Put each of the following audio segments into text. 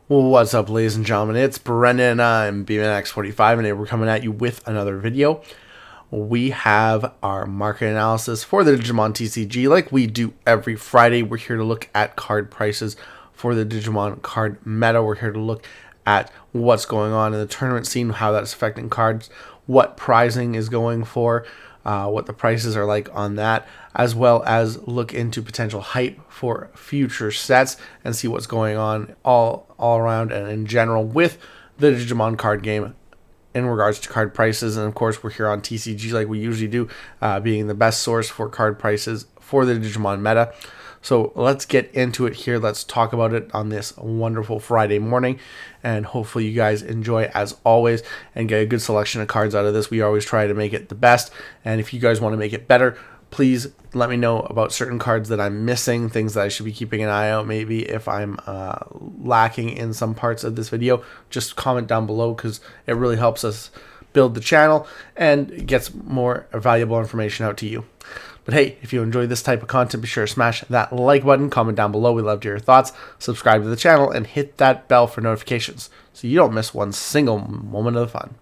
What's up, ladies and gentlemen? It's Brendan. I'm BT23, and today we're coming at you with another video. We have our market analysis for the Digimon TCG. Like we do every Friday, we're here to look at card prices for the Digimon card meta. We're here to look at what's going on in the tournament scene, how that's affecting cards, what pricing is going for, what the prices are like on that, as well as look into potential hype for future sets and see what's going on all around and in general with the Digimon card game in regards to card prices. And of course, we're here on TCG like we usually do, being the best source for card prices for the Digimon meta. So let's get into it here. Let's talk about it on this wonderful Friday morning. And hopefully you guys enjoy as always and get a good selection of cards out of this. We always try to make it the best. And if you guys want to make it better, please let me know about certain cards that I'm missing, things that I should be keeping an eye out. Maybe if I'm lacking in some parts of this video, just comment down below because it really helps us build the channel and gets more valuable information out to you. But hey, if you enjoy this type of content, be sure to smash that like button, comment down below. We'd love to hear your thoughts. Subscribe to the channel and hit that bell for notifications so you don't miss one single moment of the fun.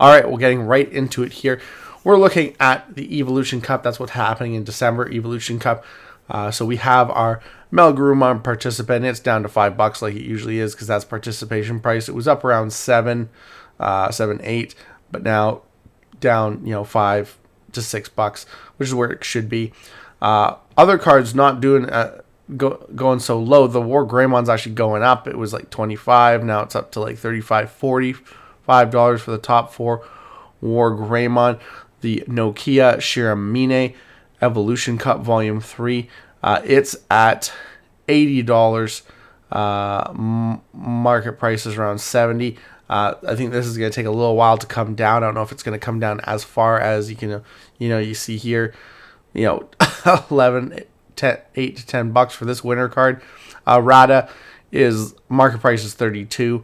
All right, we're getting right into it here. We're looking at the Evolution Cup. That's what's happening in December, Evolution Cup. So we have our Melgarumon participant. It's down to $5 like it usually is because that's participation price. It was up around 7, 8, but now down, $5 to $6, which is where it should be. Other cards not doing going so low. The War Greymon's actually going up. It was like 25. Now it's up to like 35, $45 for the top 4 War Greymon. The Nokia Shiramine Evolution Cup Volume 3. It's at $80. Market price is around 70. I think this is going to take a little while to come down. I don't know if it's going to come down as far as you can, you see here, 11, 10, 8 to $10 for this winter card. Rada is market price is 32.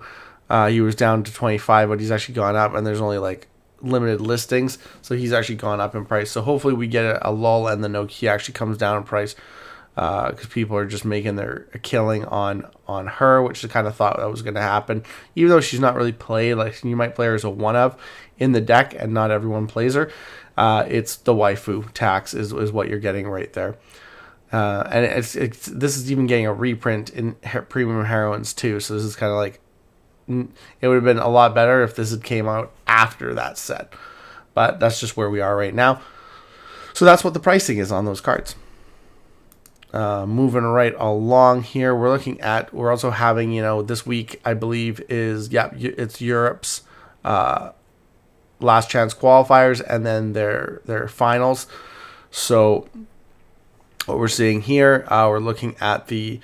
He was down to 25, but he's actually gone up, and there's only like limited listings, so he's actually gone up in price. So hopefully we get a lull and the Nokia actually comes down in price, because people are just making their killing on her, which I kind of thought that was going to happen, even though she's not really played. Like, you might play her as a one of in the deck and not everyone plays her. It's the waifu tax is what you're getting right there. And it's this is even getting a reprint in Premium Heroines too, so this is kind of like, it would have been a lot better if this had came out after that set, but that's just where we are right now. So that's what the pricing is on those cards. Moving right along here, we're also having, this week I believe is, it's Europe's last chance qualifiers and then their finals. So what we're seeing here, we're looking at the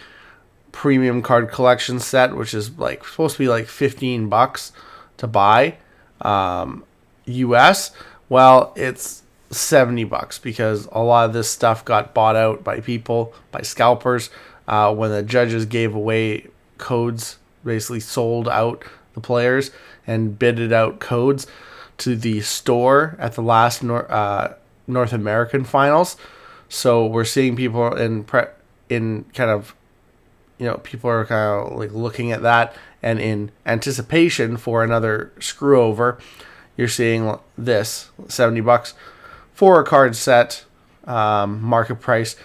premium card collection set, which is like supposed to be like $15 to buy, US. Well, it's $70 because a lot of this stuff got bought out by scalpers, when the judges gave away codes, basically sold out the players and bidded out codes to the store at the last North American finals. So we're seeing people in kind of, people are kind of like looking at that, and in anticipation for another screw over, you're seeing this $70 for a card set. Market price,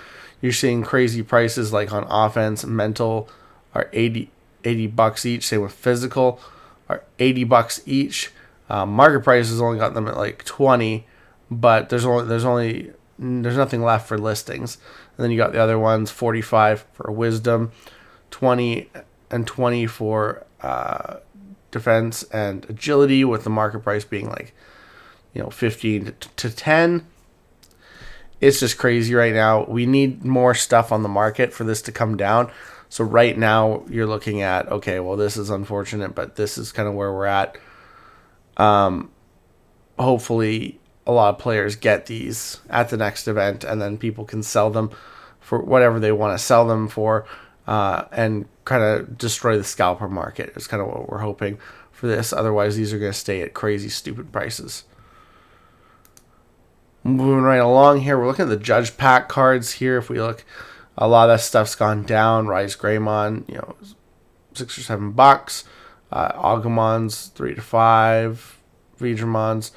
you're seeing crazy prices like on offense, mental are $80 each. Same with physical are $80 each. Market price has only got them at like 20, but there's nothing left for listings. And then you got the other ones, 45 for wisdom, 20 and 20 for defense and agility, with the market price being like 15 to 10. It's just crazy right now. We need more stuff on the market for this to come down. So right now you're looking at, okay, well, this is unfortunate, but this is kind of where we're at. Hopefully a lot of players get these at the next event, and then people can sell them for whatever they want to sell them for, and kind of destroy the scalper market. It's kind of what we're hoping for this. Otherwise, these are going to stay at crazy, stupid prices. Moving right along here, we're looking at the Judge Pack cards here. If we look, a lot of that stuff's gone down. Rise Greymon, $6 or $7. Agumon's $3 to $5. Vegemon's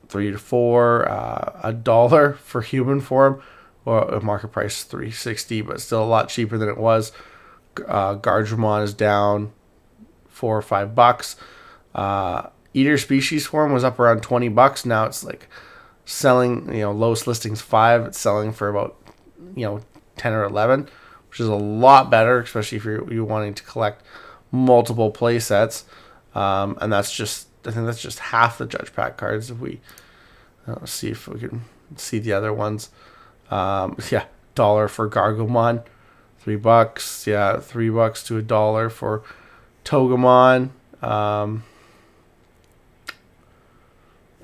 $3 to $4. $1 for human form, or a market price $3.60, but still a lot cheaper than it was. Gardevoir is down $4 or $5. Eater species form was up around $20. Now it's like selling, lowest listings 5. It's selling for about 10 or 11, which is a lot better, especially if you're wanting to collect multiple play sets. And I think that's just half the Judge Pack cards. If we see if we can see the other ones. $1 for Gargomon, $3. Yeah, $3 to $1 for Togemon.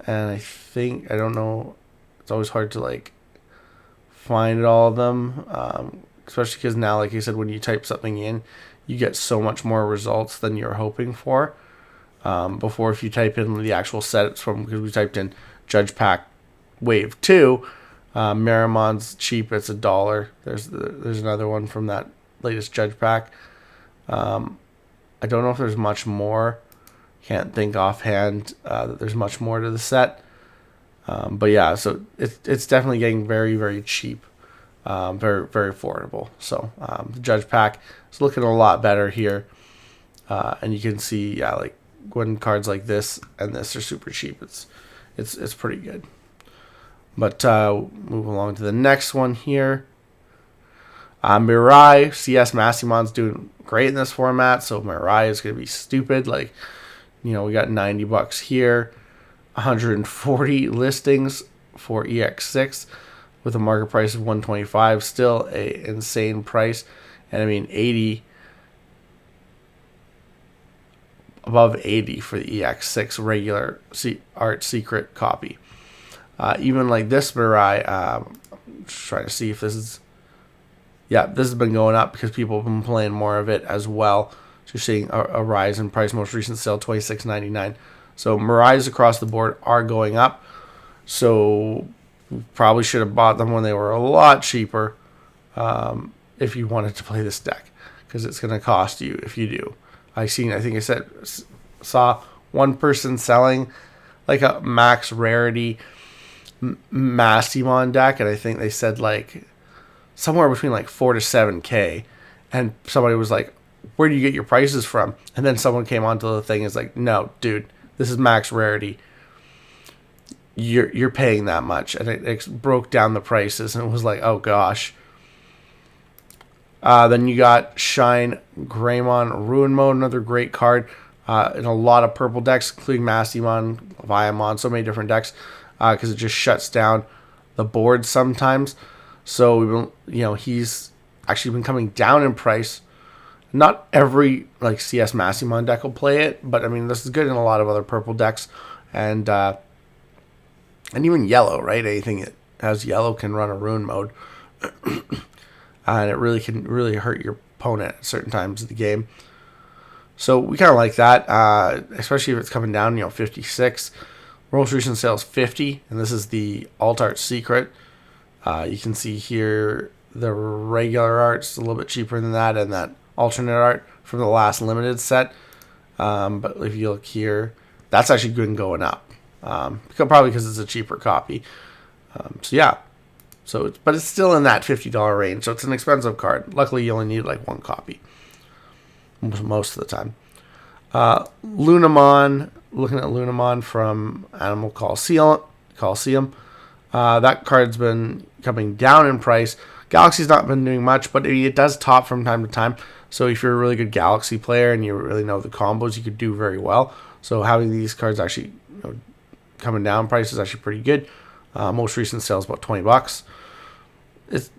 And I don't know. It's always hard to find all of them, especially because now, like I said, when you type something in, you get so much more results than you're hoping for. Before, if you type in the actual set, it's from, because we typed in Judge Pack Wave 2, Marimon's cheap, it's $1. There's another one from that latest Judge Pack. I don't know if there's much more. Can't think offhand that there's much more to the set. But yeah, so it's definitely getting very, very cheap. Very, very affordable. So the Judge Pack is looking a lot better here. And you can see, when cards like this and this are super cheap, it's pretty good. But move along to the next one here. Mirai, CS Mastimon's doing great in this format, so Mirai is going to be stupid. We got $90 here, 140 listings for EX6 with a market price of $125. Still a insane price, and I mean 80, above 80 for the EX6 regular art secret copy. Even like this Mirai, just trying to see if this is, this has been going up because people have been playing more of it as well. So you're seeing a rise in price. Most recent sale, $26.99. So Mirais across the board are going up. So probably should have bought them when they were a lot cheaper if you wanted to play this deck, because it's going to cost you if you do. I saw one person selling like a max rarity Mastimon deck, and I think they said somewhere between $4 to $7K, and somebody was like, where do you get your prices from? And then someone came onto the thing and is like, no, dude, this is max rarity. You're paying that much. And it broke down the prices, and it was like, oh gosh. Then you got Shine Greymon Ruin Mode, another great card in a lot of purple decks, including Mastimon, Viamon, so many different decks, because it just shuts down the board sometimes. So he's actually been coming down in price. Not every CS Mastimon deck will play it, but I mean this is good in a lot of other purple decks, and even yellow, right? Anything that has yellow can run a Ruin Mode, and it really can hurt your opponent at certain times of the game. So we kind of like that, especially if it's coming down, 56. Most recent sale is 50, and this is the Alt Art Secret. You can see here the regular art's a little bit cheaper than that, and that alternate art from the last limited set. But if you look here, that's actually been going up, probably because it's a cheaper copy. But it's still in that $50 range, so it's an expensive card. Luckily, you only need one copy most of the time. Lunamon, looking at Lunamon from Animal Coliseum. That card's been coming down in price. Galaxy's not been doing much, but it does top from time to time. So if you're a really good Galaxy player and you really know the combos, you could do very well. So having these cards actually coming down in price is actually pretty good. Most recent sale is about $20. It's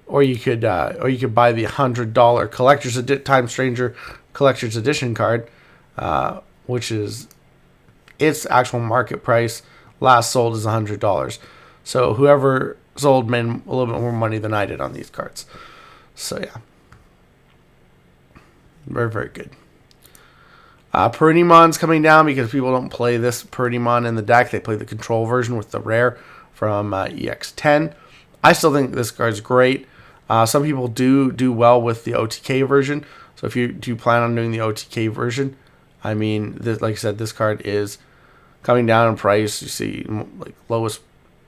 or you could buy the $100 Time Stranger Collector's Edition card, which is its actual market price. Last sold is $100. So whoever sold made a little bit more money than I did on these cards. So yeah, very, very good. Perinemon's coming down because people don't play this Perinemon in the deck. They play the control version with the rare from EX10. I still think this card's great. Some people do well with the OTK version. So if you do plan on doing the OTK version, I mean, this, like I said, this card is coming down in price. You see, like lowest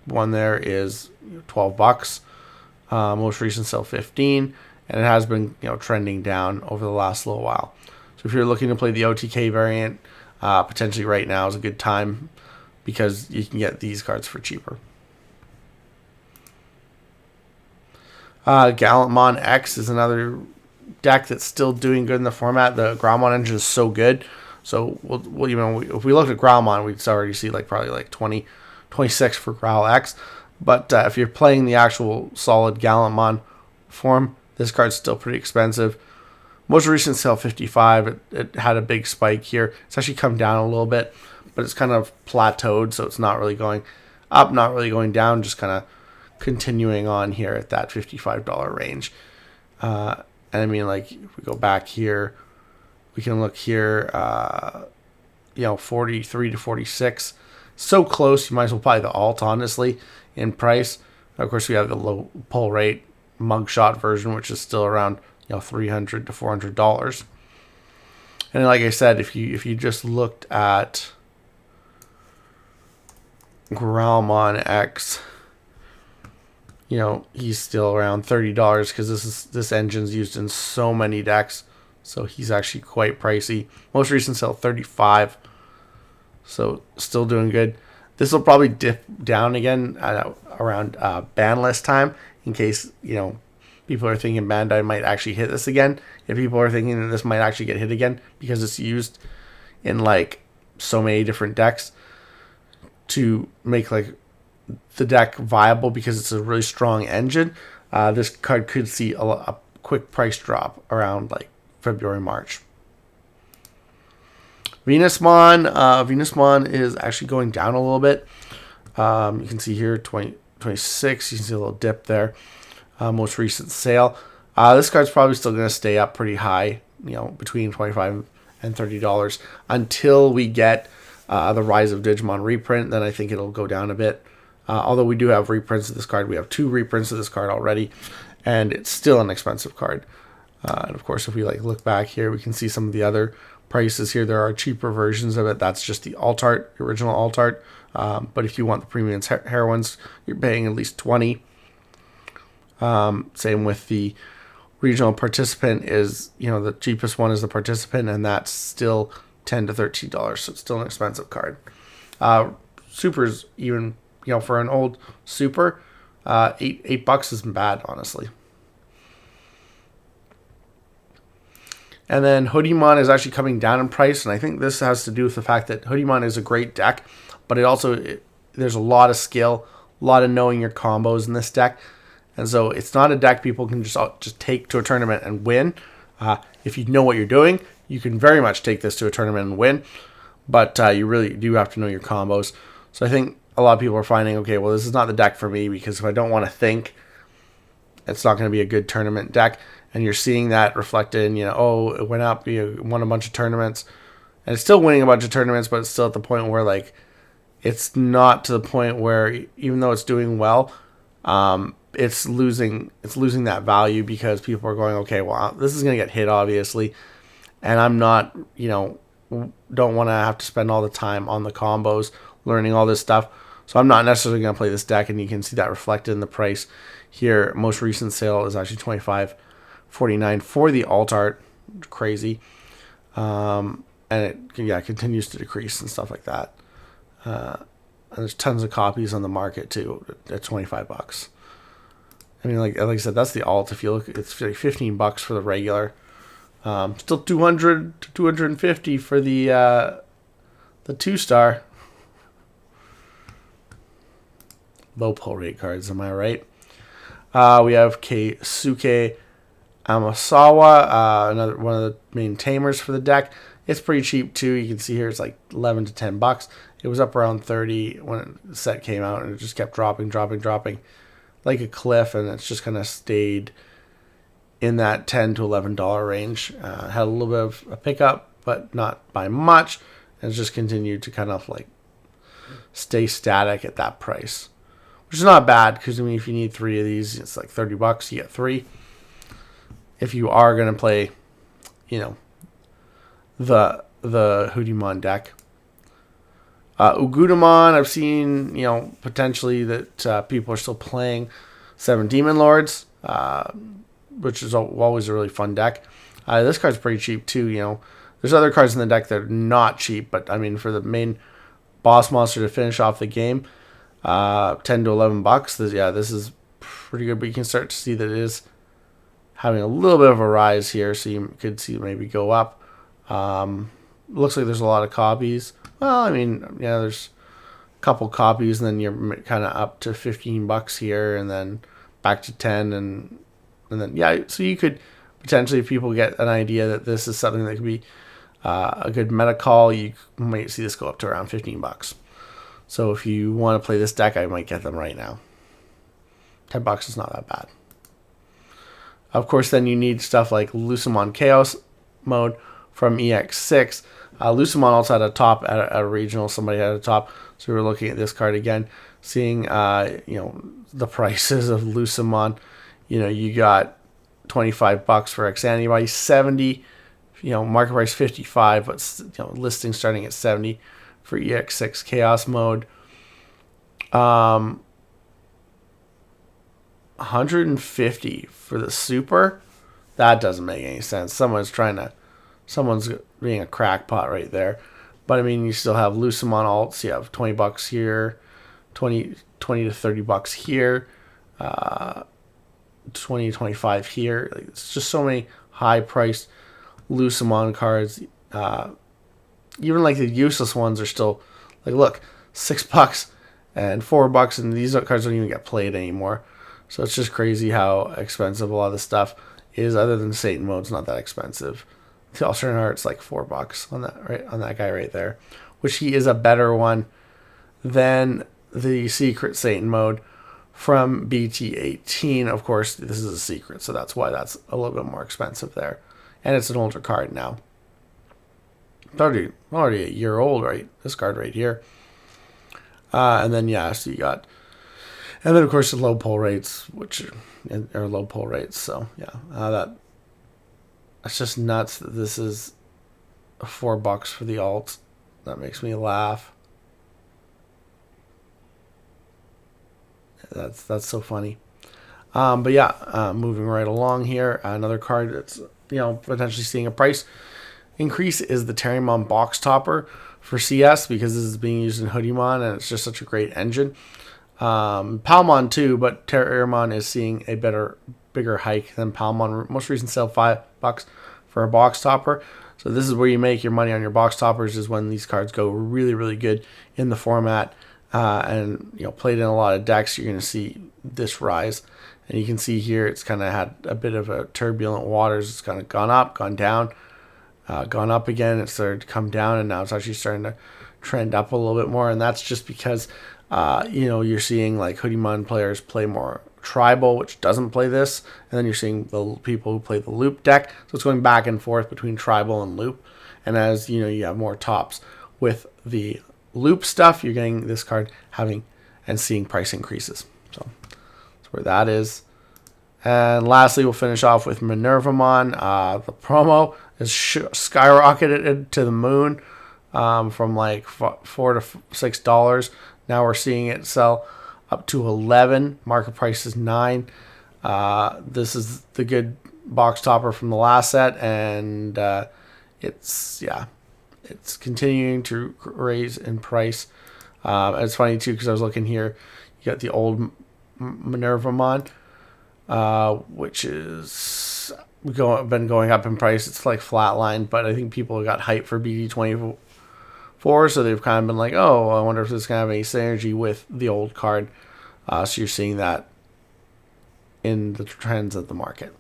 one there is $12. Most recent sale 15, and it has been trending down over the last little while. So if you're looking to play the OTK variant, potentially right now is a good time because you can get these cards for cheaper. Gallantmon X is another deck that's still doing good in the format. The Growlmon engine is so good. So if we looked at Growlmon, we'd already see probably 20, 26 for Growl X. But if you're playing the actual solid Gallantmon form, this card's still pretty expensive. Most recent sale 55. It had a big spike here. It's actually come down a little bit, but it's kind of plateaued, so it's not really going up, not really going down, just kind of continuing on here at that $55 range. And I mean, if we go back here, we can look here, 43 to 46. So close, you might as well buy the alt, honestly, in price. Of course, we have the low pull rate mugshot version, which is still around $300 to $400. And like I said, if you just looked at Growlmon X, he's still around $30 because this engine's used in so many decks, so he's actually quite pricey. Most recent sale 35, so still doing good. This will probably dip down again around ban list time, in case people are thinking Bandai might actually hit this again. If people are thinking that this might actually get hit again because it's used in so many different decks to make the deck viable because it's a really strong engine, this card could see a quick price drop around February, March. Venusmon is actually going down a little bit. You can see here 26. You can see a little dip there. Most recent sale. This card's probably still going to stay up pretty high, between $25 and $30 until we get the Rise of Digimon reprint. Then I think it'll go down a bit. Although we do have reprints of this card. We have 2 reprints of this card already, and it's still an expensive card. And of course, if we look back here, we can see some of the other prices here. There are cheaper versions of it. That's just the alt art, the original alt art. But if you want the premium heroines, you're paying at least $20. Same with the regional participant is, the cheapest one is the participant, and that's still $10 to $13. So it's still an expensive card. Supers, even, for an old super, $8 isn't bad, honestly. And then Hoodiemon is actually coming down in price, and I think this has to do with the fact that Hoodiemon is a great deck, but there's a lot of skill, a lot of knowing your combos in this deck, and so it's not a deck people can just take to a tournament and win. If you know what you're doing, you can very much take this to a tournament and win, but you really do have to know your combos. So I think a lot of people are finding, okay, well, this is not the deck for me because if I don't want to think, it's not going to be a good tournament deck. And you're seeing that reflected in, it went up, won a bunch of tournaments. And it's still winning a bunch of tournaments, but it's still at the point where, it's not to the point where, even though it's doing well, it's losing that value because people are going, okay, well, this is going to get hit, obviously. And I'm not, don't want to have to spend all the time on the combos, learning all this stuff. So I'm not necessarily going to play this deck, and you can see that reflected in the price here. Most recent sale is actually $25.49 for the alt art. Crazy. And it continues to decrease and stuff like that. And there's tons of copies on the market too at $25. I mean, like I said, that's the alt. If you look, it's $15 for the regular. Still 200 to 250 for the 2-star. Low pull rate cards, am I right? We have Keisuke Amasawa, another one of the main tamers for the deck. It's pretty cheap too. You can see here it's $11 to $10. It was up around 30 when the set came out, and it just kept dropping like a cliff, and it's just kind of stayed in that $10 to $11 range. Had a little bit of a pickup, but not by much, and it's just continued to kind of stay static at that price, which is not bad because if you need 3 of these, it's $30. You get 3. If you are going to play, you know, the Digimon deck. Ugudamon, I've seen, you know, potentially that people are still playing 7 Demon Lords, which is always a really fun deck. This card's pretty cheap too, you know. There's other cards in the deck that are not cheap, but I mean, for the main boss monster to finish off the game, 10 to 11 bucks. This is pretty good, but you can start to see that it is having a little bit of a rise here, so you could see maybe go up. Looks like there's a lot of copies. Well, I mean, yeah, there's a couple copies, and then you're kind of up to 15 bucks here, and then back to 10, and then, yeah, so you could potentially, if people get an idea that this is something that could be a good meta call, you might see this go up to around 15 bucks. So if you want to play this deck, I might get them right now. 10 bucks is not that bad. Of course, then you need stuff like Lucemon Chaos mode from EX6. Lucemon also had a top at a regional. Somebody had a top. So we were looking at this card again, seeing you know, the prices of Lucemon. You know, you got 25 bucks for X-Antibody, 70, you know, market price 55, but, you know, listing starting at 70 for EX6 Chaos mode. 150 for the super. That doesn't make any sense. Someone's being a crackpot right there. But I mean, you still have Lucemon alts. You have 20 bucks here, 20 to 30 bucks here, 20 to 25 here. Like, it's just so many high priced Lucemon cards. Even like the useless ones are still like, look, $6 and $4, and these cards don't even get played anymore. So it's just crazy how expensive a lot of the stuff is. Other than Satan mode's not that expensive. The alternate art's like $4 on that, right, on that guy right there, which he is a better one than the secret Satan mode from BT18. Of course, this is a secret, so that's why that's a little bit more expensive there, and it's an older card now. It's already a year old, right? This card right here, and then yeah, so you got, and then of course the low pull rates, which are low pull rates. So yeah, that's just nuts that this is $4 for the alt. That makes me laugh. That's so funny. But yeah, moving right along here, another card that's, you know, potentially seeing a price increase is the Terriermon box topper for CS, because this is being used in Digimon and it's just such a great engine. Palmon too, but Terriermon is seeing a bigger hike than Palmon. Most recent sale $5 for a box topper. So this is where you make your money on your box toppers, is when these cards go really, really good in the format, and, you know, played in a lot of decks. You're going to see this rise, and you can see here it's kind of had a bit of a turbulent waters. It's kind of gone up, gone down, gone up again. It started to come down, and now it's actually starting to trend up a little bit more. And that's just because you know, you're seeing like Digimon players play more tribal, which doesn't play this, and then you're seeing the people who play the loop deck. So it's going back and forth between tribal and loop. And as you know, you have more tops with the loop stuff, you're getting this card having and seeing price increases. So that's where that is. And lastly, we'll finish off with Minervamon. The promo is skyrocketed to the moon, from like $4 to $6. Now we're seeing it sell up to 11. Market price is 9. This is the good box topper from the last set, and it's continuing to raise in price. It's funny too, because I was looking here. You got the old Minervamon, which is been going up in price. It's like flatlined, but I think people got hyped for BT23. So they've kind of been like, oh, I wonder if this is going to have any synergy with the old card. So you're seeing that in the trends of the market.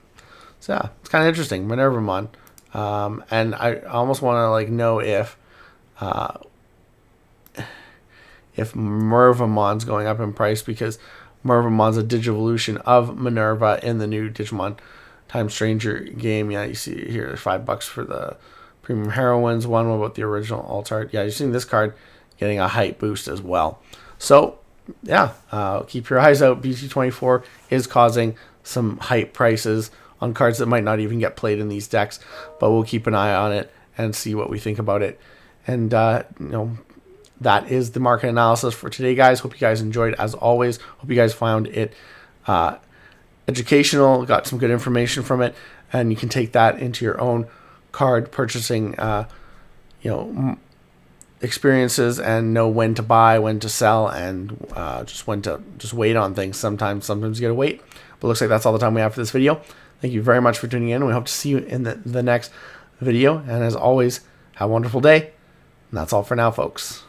So yeah, it's kind of interesting. Minervamon. And I almost want to like know if Minervamon's going up in price, because Minervamon's a Digivolution of Minerva in the new Digimon Time Stranger game. Yeah, you see here $5 for the Premium Heroines one. What about the original alt art? Yeah, you're seeing this card getting a hype boost as well. So yeah, keep your eyes out. BT24 is causing some hype prices on cards that might not even get played in these decks, but we'll keep an eye on it and see what we think about it. And that is the market analysis for today, guys. Hope you guys enjoyed, as always. Hope you guys found it educational, got some good information from it, and you can take that into your own card purchasing experiences and know when to buy, when to sell, and just when to wait on things. Sometimes you gotta wait. But it looks like that's all the time we have for this video. Thank you very much for tuning in. We hope to see you in the next video. And as always, have a wonderful day. And that's all for now, folks.